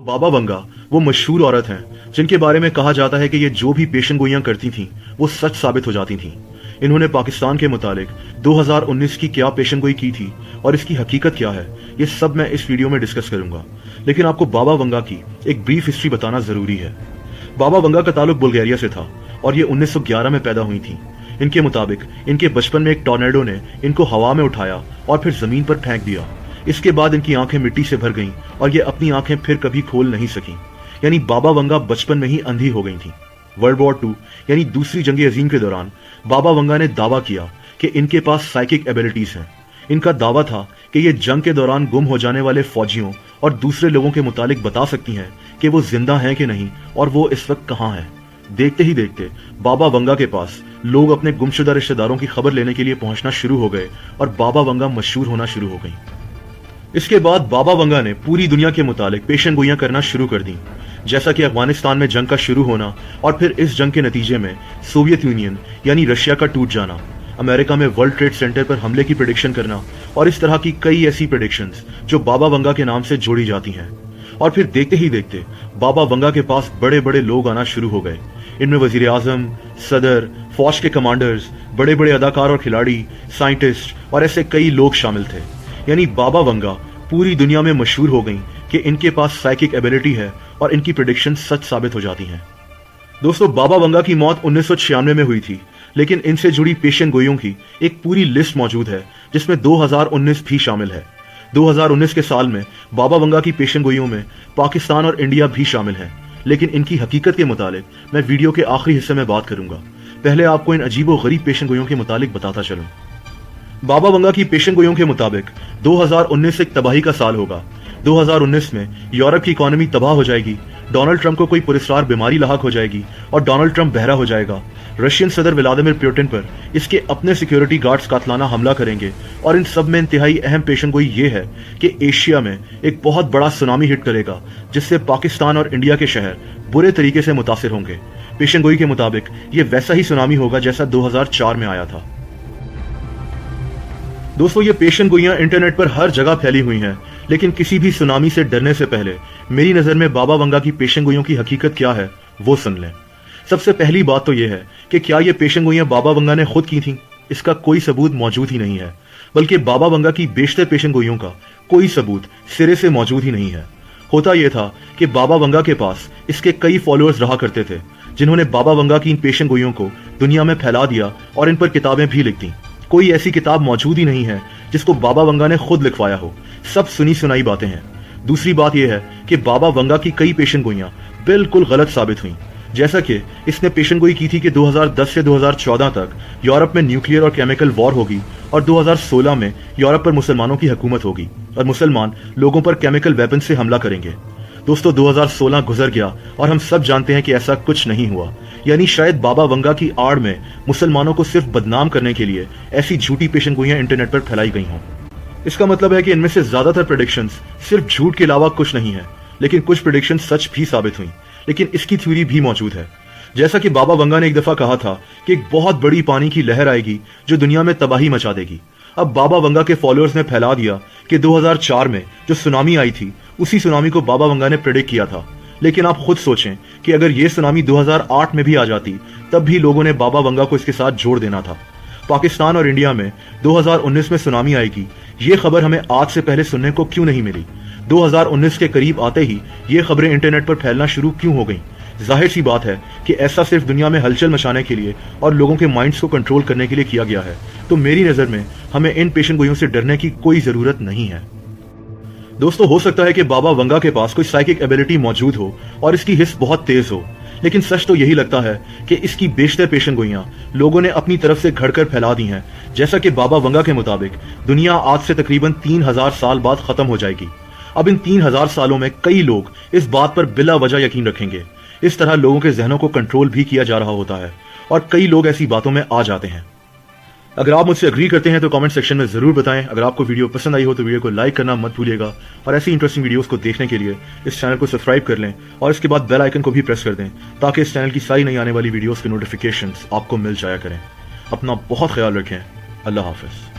बाबा वंगा वो मशहूर औरत हैं जिनके बारे में कहा जाता है कि ये जो भी पेशन गोइयां करती थीं वो सच साबित हो जाती थीं। इन्होंने पाकिस्तान के मुतालिक 2019 की क्या पेशन गोई की थी और इसकी हकीकत क्या है, ये सब मैं इस वीडियो में डिस्कस करूंगा। लेकिन आपको बाबा वंगा की एक ब्रीफ हिस्ट्री बताना जरूरी है। बाबा वंगा का ताल्लुक बुल्गारिया से था और ये 1911 में पैदा हुई थी। इनके मुताबिक इनके बचपन में एक टॉर्नेडो ने इनको हवा में उठाया और फिर जमीन पर फेंक दिया। इसके बाद इनकी आंखें मिट्टी से भर गईं और ये अपनी आंखें फिर कभी खोल नहीं सकी। यानी बाबा वंगा बचपन में ही अंधी हो गई थी। वर्ल्ड वॉर 2 यानी दूसरी जंग अजीम के दौरान बाबा वंगा ने दावा किया कि इनके पास साइकिक एबिलिटीज हैं। इनका दावा था कि ये जंग के दौरान गुम हो जाने वाले फौजियों और दूसरे लोगों के मुतालिक बता सकती हैं कि वो जिंदा हैं कि नहीं और वो इस वक्त कहाँ हैं। देखते ही देखते बाबा वंगा के पास लोग अपने गुमशुदा रिश्तेदारों की खबर लेने के लिए पहुंचना शुरू हो गए और बाबा वंगा मशहूर होना शुरू हो गई। इसके बाद बाबा वंगा ने पूरी दुनिया के मुतालिक पेशन गोइयां करना शुरू कर दी, जैसा कि अफगानिस्तान में जंग का शुरू होना और फिर इस जंग के नतीजे में सोवियत यूनियन यानी रशिया का टूट जाना, अमेरिका में वर्ल्ड ट्रेड सेंटर पर हमले की प्रेडिक्शन करना और इस तरह की कई ऐसी प्रेडिक्शंस जो बाबा वंगा के नाम से जोड़ी जाती हैं। और फिर देखते ही देखते बाबा वंगा के पास बड़े बड़े लोग आना शुरू हो गए। इनमें वजीर आजम, सदर, फौज के कमांडर्स, बड़े बड़े अदाकार और खिलाड़ी, साइंटिस्ट और ऐसे कई लोग शामिल थे। यानी बाबा वंगा पूरी दुनिया में मशहूर हो गई कि इनके पास साइकिक एबिलिटी है और इनकी प्रेडिक्शन सच साबित हो जाती हैं। दोस्तों, बाबा वंगा की मौत 1996 में हुई थी, लेकिन इनसे जुड़ी पेशन गोइयों की एक पूरी लिस्ट मौजूद है जिसमें 2019 भी शामिल है। 2019 के साल में बाबा वंगा की पेशन गोइयों में पाकिस्तान और इंडिया भी शामिल है, लेकिन इनकी हकीकत के मुतालिक मैं वीडियो के आखिरी हिस्से में बात करूंगा। पहले आपको इन अजीबो गरीब पेशन गोइयों के मुतालिक बताता चलूं। बाबा वंगा की पेशन गोइयों के मुताबिक 2019 एक तबाही का साल होगा। 2019 में यूरोप की इकोनॉमी तबाह हो जाएगी, डोनाल्ड ट्रंप को कोई पुरस्कार बीमारी लाहक हो जाएगी और डोनाल्ड ट्रंप बहरा हो जाएगा। रशियन सदर व्लादिमीर पुतिन पर इसके अपने सिक्योरिटी गार्ड्स कातलाना हमला करेंगे और इन सब में इंतहाई अहम पेशन गोई ये है कि एशिया में एक बहुत बड़ा सुनामी हिट करेगा जिससे पाकिस्तान और इंडिया के शहर बुरे तरीके से मुतासिर होंगे। पेशन गोई के मुताबिक ये वैसा ही सुनामी होगा जैसा 2004 में आया था। दोस्तों, ये पेशन गोइयां इंटरनेट पर हर जगह फैली हुई हैं, लेकिन किसी भी सुनामी से डरने से पहले मेरी नजर में बाबा वंगा की पेशन गोइयों की हकीकत क्या है वो सुन लें। सबसे पहली बात तो यह है कि क्या ये पेशन गोइयां बाबा वंगा ने खुद की थीं? इसका कोई सबूत मौजूद ही नहीं है, बल्कि बाबा वंगा की बेशतर पेशन गोइयों का कोई सबूत सिरे से मौजूद ही नहीं है। होता यह था कि बाबा वंगा के पास इसके कई फॉलोअर्स रहा करते थे जिन्होंने बाबा वंगा की इन पेशन गोइयों को दुनिया में फैला दिया और इन पर किताबें भी लिख दी। कोई ऐसी किताब मौजूद ही नहीं है जिसको बाबा वंगा ने खुद लिखवाया हो, सब सुनी सुनाई बातें हैं। दूसरी बात यह है कि बाबा वंगा की कई पेशन गोइयां बिल्कुल गलत साबित हुई, जैसा कि इसने पेशन गोई की थी कि 2010 से 2014 तक यूरोप में न्यूक्लियर और केमिकल वॉर होगी और 2016 में यूरोप पर मुसलमानों की हुकूमत होगी और मुसलमान लोगों पर केमिकल वेपन से हमला करेंगे। दोस्तों, 2016 गुजर गया और हम सब जानते हैं कि ऐसा कुछ नहीं हुआ। यानी शायद बाबा वंगा की आड़ में मुसलमानों को सिर्फ बदनाम करने के लिए ऐसी झूठी पेशन गोइयां इंटरनेट पर फैलाई गई हों। इसका मतलब है कि इनमें से ज्यादातर प्रेडिक्शंस सिर्फ झूठ के अलावा कुछ नहीं है, लेकिन कुछ प्रेडिक्शंस सच भी साबित हुई। लेकिन इसकी थ्योरी भी मौजूद है। जैसा कि बाबा वंगा ने एक दफा कहा था कि एक बहुत बड़ी पानी की लहर आएगी जो दुनिया में तबाही मचा देगी। अब बाबा वंगा के फॉलोअर्स ने फैला दिया कि 2004 में जो सुनामी आई थी उसी सुनामी को बाबा वंगा ने प्रेडिक्ट किया था। लेकिन आप खुद सोचें कि अगर यह सुनामी 2008 में भी आ जाती तब भी लोगों ने बाबा वंगा को इसके साथ जोड़ देना था। पाकिस्तान और इंडिया में 2019 में सुनामी आएगी, ये खबर हमें आज से पहले सुनने को क्यों नहीं मिली? 2019 के करीब आते ही ये खबरें इंटरनेट पर फैलना शुरू क्यों हो गईं? जाहिर सी बात है कि ऐसा सिर्फ दुनिया में हलचल मचाने के लिए और लोगों के माइंड्स को कंट्रोल करने के लिए किया गया है। तो मेरी नजर में हमें इन पेशन गोइयों से डरने की कोई जरूरत नहीं है। दोस्तों, हो सकता है कि बाबा वंगा के पास कोई साइकिक एबिलिटी मौजूद हो और इसकी हिस्स बहुत तेज हो, लेकिन सच तो यही लगता है कि इसकी बेशतर पेशन गोइयां लोगों ने अपनी तरफ से घड़कर फैला दी हैं। जैसा कि बाबा वंगा के मुताबिक दुनिया आज से तकरीबन 3000 साल बाद खत्म हो जाएगी। अब इन 3000 सालों में कई लोग इस बात पर बिला वजह यकीन रखेंगे। इस तरह लोगों के जहनों को कंट्रोल भी किया जा रहा होता है और कई लोग ऐसी बातों में आ जाते हैं। अगर आप मुझसे एग्री करते हैं तो कमेंट सेक्शन में जरूर बताएं। अगर आपको वीडियो पसंद आई हो तो वीडियो को लाइक करना मत भूलिएगा और ऐसी इंटरेस्टिंग वीडियोस को देखने के लिए इस चैनल को सब्सक्राइब कर लें और इसके बाद बेल आइकन को भी प्रेस कर दें ताकि इस चैनल की सारी नई आने वाली वीडियोस के नोटिफिकेशंस आपको मिल जाया करें। अपना बहुत ख्याल रखें। अल्लाह हाफिज।